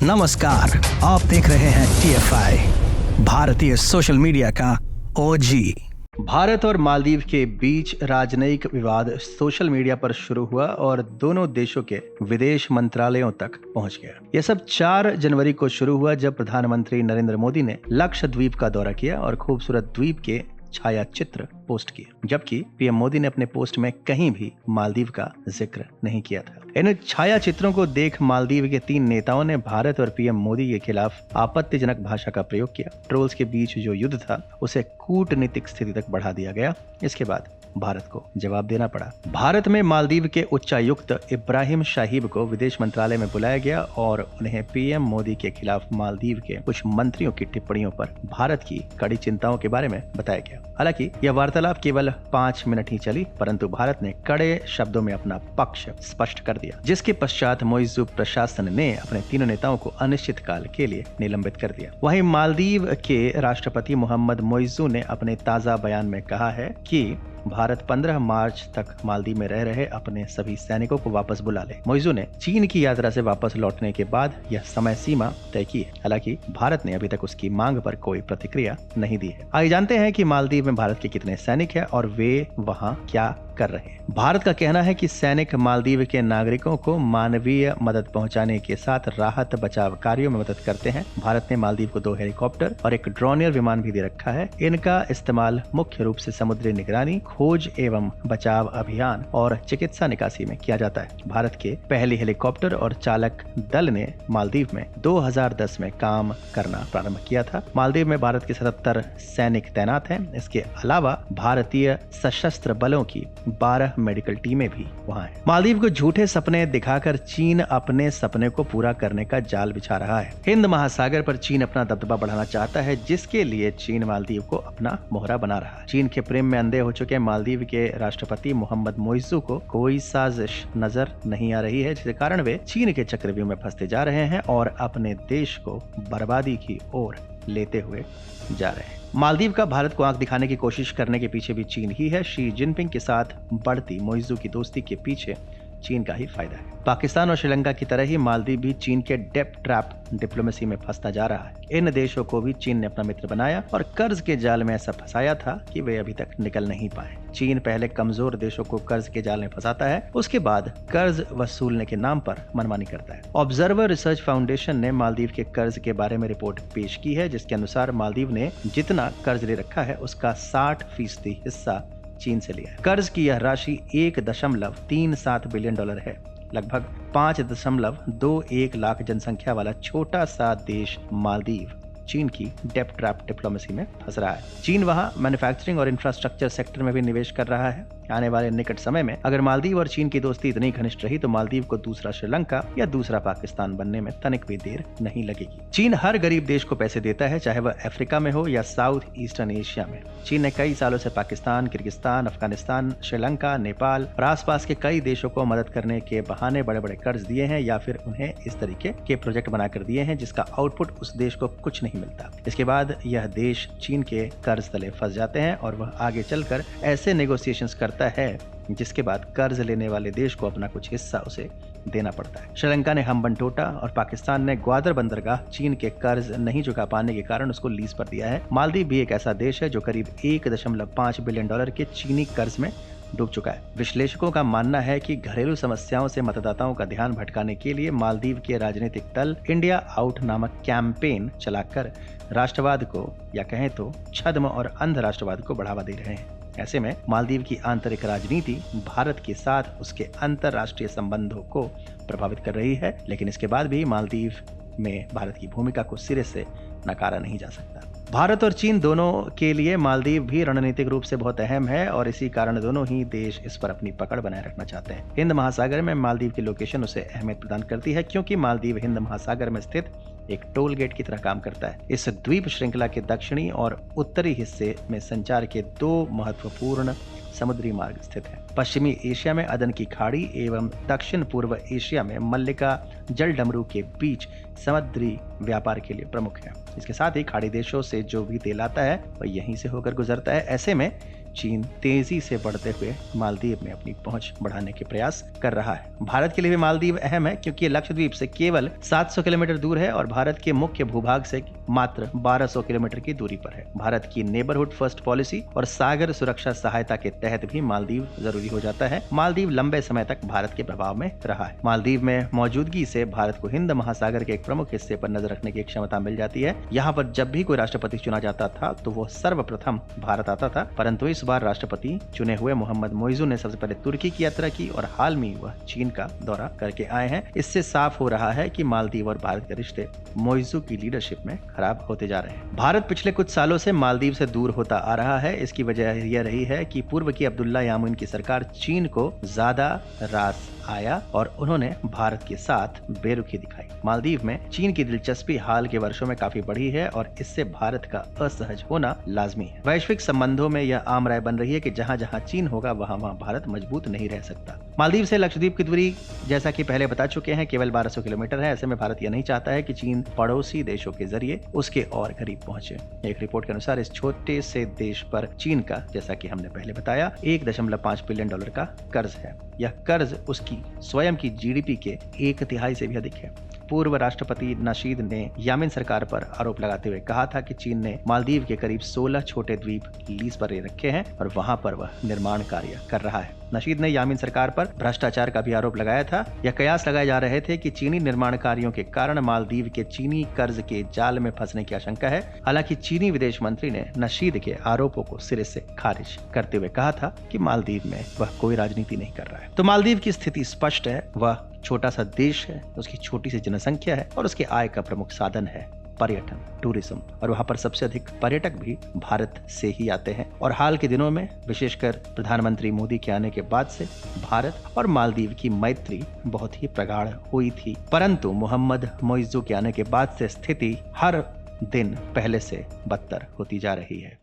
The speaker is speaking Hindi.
नमस्कार, आप देख रहे हैं TFI, भारतीय सोशल मीडिया का ओजी। भारत और मालदीव के बीच राजनयिक विवाद सोशल मीडिया पर शुरू हुआ और दोनों देशों के विदेश मंत्रालयों तक पहुंच गया। यह सब 4 जनवरी को शुरू हुआ जब प्रधानमंत्री नरेंद्र मोदी ने लक्षद्वीप का दौरा किया और खूबसूरत द्वीप के छाया चित्र पोस्ट किए, जबकि पीएम मोदी ने अपने पोस्ट में कहीं भी मालदीव का जिक्र नहीं किया था। इन छाया चित्रों को देख मालदीव के 3 नेताओं ने भारत और पीएम मोदी के खिलाफ आपत्तिजनक भाषा का प्रयोग किया। ट्रोल्स के बीच जो युद्ध था उसे कूटनीतिक स्थिति तक बढ़ा दिया गया। इसके बाद भारत को जवाब देना पड़ा। भारत में मालदीव के उच्चायुक्त इब्राहिम शाहिब को विदेश मंत्रालय में बुलाया गया और उन्हें पीएम मोदी के खिलाफ मालदीव के कुछ मंत्रियों की टिप्पणियों पर भारत की कड़ी चिंताओं के बारे में बताया गया। हालांकि यह वार्तालाप केवल 5 मिनट ही चली, परंतु भारत ने कड़े शब्दों में अपना पक्ष स्पष्ट कर दिया, जिसके पश्चात मोइज़ू प्रशासन ने अपने तीनों नेताओं को अनिश्चित काल के लिए निलंबित कर दिया। वहीं मालदीव के राष्ट्रपति मोहम्मद मोइज़ू ने अपने ताजा बयान में कहा है कि भारत 15 मार्च तक मालदीव में रह रहे अपने सभी सैनिकों को वापस बुला ले। मोइज़ू ने चीन की यात्रा से वापस लौटने के बाद यह समय सीमा तय की है। हालांकि भारत ने अभी तक उसकी मांग पर कोई प्रतिक्रिया नहीं दी है। आइए जानते हैं कि मालदीव में भारत के कितने सैनिक हैं और वे वहां क्या कर रहे हैं। भारत का कहना है कि सैनिक मालदीव के नागरिकों को मानवीय मदद पहुंचाने के साथ राहत बचाव कार्यों में मदद करते हैं। भारत ने मालदीव को 2 हेलीकॉप्टर और एक ड्रोनियर विमान भी दे रखा है। इनका इस्तेमाल मुख्य रूप से समुद्री निगरानी, खोज एवं बचाव अभियान और चिकित्सा निकासी में किया जाता है। भारत के पहले हेलीकॉप्टर और चालक दल ने मालदीव में 2010 में काम करना प्रारंभ किया था। मालदीव में भारत के 77 सैनिक तैनात हैं। इसके अलावा भारतीय सशस्त्र बलों की 12 मेडिकल टीमें भी वहां हैं। मालदीव को झूठे सपने दिखाकर चीन अपने सपने को पूरा करने का जाल बिछा रहा है। हिंद महासागर पर चीन अपना दबदबा बढ़ाना चाहता है, जिसके लिए चीन मालदीव को अपना मोहरा बना रहा है। चीन के प्रेम में अंधे हो चुके मालदीव के राष्ट्रपति मोहम्मद मोइज़ू को कोई साजिश नजर नहीं आ रही है, जिसके कारण वे चीन के चक्रव्यूह में फंसते जा रहे हैं और अपने देश को बर्बादी की ओर लेते हुए जा रहे हैं। मालदीव का भारत को आंख दिखाने की कोशिश करने के पीछे भी चीन ही है। शी जिनपिंग के साथ बढ़ती मोइज़ू की दोस्ती के पीछे चीन का ही फायदा है। पाकिस्तान और श्रीलंका की तरह ही मालदीव भी चीन के डेप्ट ट्रैप डिप्लोमेसी में फंसता जा रहा है। इन देशों को भी चीन ने अपना मित्र बनाया और कर्ज के जाल में ऐसा फंसाया था कि वे अभी तक निकल नहीं पाए। चीन पहले कमजोर देशों को कर्ज के जाल में फंसाता है, उसके बाद कर्ज वसूलने के नाम पर मनमानी करता है। ऑब्जर्वर रिसर्च फाउंडेशन ने मालदीव के कर्ज के बारे में रिपोर्ट पेश की है, जिसके अनुसार मालदीव ने जितना कर्ज ले रखा है उसका 60% हिस्सा चीन से लिया है। कर्ज की यह राशि $1.37 बिलियन है। लगभग 5.21 लाख जनसंख्या वाला छोटा सा देश मालदीव चीन की डेप्ट ट्रैप डिप्लोमेसी में फंस रहा है। चीन वहां मैन्युफैक्चरिंग और इंफ्रास्ट्रक्चर सेक्टर में भी निवेश कर रहा है। आने वाले निकट समय में अगर मालदीव और चीन की दोस्ती इतनी घनिष्ठ रही तो मालदीव को दूसरा श्रीलंका या दूसरा पाकिस्तान बनने में तनिक भी देर नहीं लगेगी। चीन हर गरीब देश को पैसे देता है, चाहे वह अफ्रीका में हो या साउथ ईस्टर्न एशिया में। चीन ने कई सालों से पाकिस्तान, किर्गिस्तान, अफगानिस्तान, श्रीलंका, नेपाल और आसपास के कई देशों को मदद करने के बहाने बड़े बड़े कर्ज दिए हैं या फिर उन्हें इस तरीके के प्रोजेक्ट बनाकर दिए हैं जिसका आउटपुट उस देश को कुछ नहीं मिलता। इसके बाद यह देश चीन के कर्ज तले फंस जाते हैं और वह आगे चलकर ऐसे नेगोशिएशंस करता है जिसके बाद कर्ज लेने वाले देश को अपना कुछ हिस्सा उसे देना पड़ता है। श्रीलंका ने हम्बनटोटा और पाकिस्तान ने ग्वादर बंदरगाह चीन के कर्ज नहीं चुका पाने के कारण उसको लीज पर दिया है। मालदीव भी एक ऐसा देश है जो करीब $1.5 बिलियन के चीनी कर्ज में डूब चुका है। विश्लेषकों का मानना है कि घरेलू समस्याओं से मतदाताओं का ध्यान भटकाने के लिए मालदीव के राजनीतिक दल इंडिया आउट नामक कैंपेन चलाकर राष्ट्रवाद को या कहें तो छद्म और अंध राष्ट्रवाद को बढ़ावा दे रहे हैं। ऐसे में मालदीव की आंतरिक राजनीति भारत के साथ उसके अंतर्राष्ट्रीय संबंधों को प्रभावित कर रही है, लेकिन इसके बाद भी मालदीव में भारत की भूमिका को सिरे से नकारा नहीं जा सकता। भारत और चीन दोनों के लिए मालदीव भी रणनीतिक रूप से बहुत अहम है और इसी कारण दोनों ही देश इस पर अपनी पकड़ बनाए रखना चाहते हैं। हिंद महासागर में मालदीव की लोकेशन उसे अहमियत प्रदान करती है, क्योंकि मालदीव हिंद महासागर में स्थित एक टोल गेट की तरह काम करता है। इस द्वीप श्रृंखला के दक्षिणी और उत्तरी हिस्से में संचार के 2 महत्वपूर्ण समुद्री मार्ग स्थित हैं। पश्चिमी एशिया में अदन की खाड़ी एवं दक्षिण पूर्व एशिया में मल्लिका जल डमरू के बीच समुद्री व्यापार के लिए प्रमुख है। इसके साथ ही खाड़ी देशों से जो भी तेल आता है वह यहीं से होकर गुजरता है। ऐसे में चीन तेजी से बढ़ते हुए मालदीव में अपनी पहुंच बढ़ाने के प्रयास कर रहा है। भारत के लिए भी मालदीव अहम है क्योंकि लक्षद्वीप से केवल 700 किलोमीटर दूर है और भारत के मुख्य भूभाग से मात्र 1200 किलोमीटर की दूरी पर है। भारत की नेबरहुड फर्स्ट पॉलिसी और सागर सुरक्षा सहायता के तहत भी मालदीव जरूरी हो जाता है। मालदीव लंबे समय तक भारत के प्रभाव में रहा है। मालदीव में मौजूदगी से भारत को हिंद महासागर के एक प्रमुख हिस्से पर नजर रखने की क्षमता मिल जाती है। यहाँ पर जब भी कोई राष्ट्रपति चुना जाता था तो वो सर्वप्रथम भारत आता था, परंतु इस बार राष्ट्रपति चुने हुए मोहम्मद मोइजू ने सबसे पहले तुर्की की यात्रा की और हाल में वह चीन का दौरा करके आए हैं। इससे साफ हो रहा है कि मालदीव और भारत के रिश्ते मोइजू की लीडरशिप में खराब होते जा रहे हैं। भारत पिछले कुछ सालों से मालदीव से दूर होता आ रहा है। इसकी वजह यह रही है कि पूर्व की अब्दुल्ला यामीन की सरकार चीन को ज्यादा रास आया और उन्होंने भारत के साथ बेरुखी दिखाई। मालदीव में चीन की दिलचस्पी हाल के वर्षों में काफी बढ़ी है और इससे भारत का असहज होना लाजमी है। वैश्विक संबंधों में यह आम राय बन रही है कि जहां जहां चीन होगा वहां वहां भारत मजबूत नहीं रह सकता। मालदीव से लक्षद्वीप की दूरी जैसा कि पहले बता चुके हैं केवल 1200 किलोमीटर है। ऐसे में भारत यह नहीं चाहता है कि चीन पड़ोसी देशों के जरिए उसके और करीब पहुंचे। एक रिपोर्ट के अनुसार इस छोटे से देश पर चीन का, जैसा कि हमने पहले बताया, 1.5 बिलियन डॉलर का कर्ज है। यह कर्ज उसकी स्वयं की जीडीपी के 1/3 से भी अधिक है। पूर्व राष्ट्रपति नशीद ने यामीन सरकार पर आरोप लगाते हुए कहा था कि चीन ने मालदीव के करीब 16 छोटे द्वीप लीज पर रखे हैं और वहां पर वह निर्माण कार्य कर रहा है। नशीद ने यामीन सरकार पर भ्रष्टाचार का भी आरोप लगाया था। यह कयास लगाए जा रहे थे कि चीनी निर्माण कार्यों के कारण मालदीव के चीनी कर्ज के जाल में फंसने की आशंका है। हालांकि चीनी विदेश मंत्री ने नशीद के आरोपों को सिरे से खारिज करते हुए कहा था कि मालदीव में वह कोई राजनीति नहीं कर रहा है। तो मालदीव की स्थिति स्पष्ट है। वह छोटा सा देश है, उसकी छोटी सी जनसंख्या है और उसके आय का प्रमुख साधन है पर्यटन, टूरिज्म, और वहां पर सबसे अधिक पर्यटक भी भारत से ही आते हैं। और हाल के दिनों में विशेषकर प्रधानमंत्री मोदी के आने के बाद से भारत और मालदीव की मैत्री बहुत ही प्रगाढ़ हुई थी, परंतु मोहम्मद मोइजू के आने के बाद से स्थिति हर दिन पहले से बदतर होती जा रही है।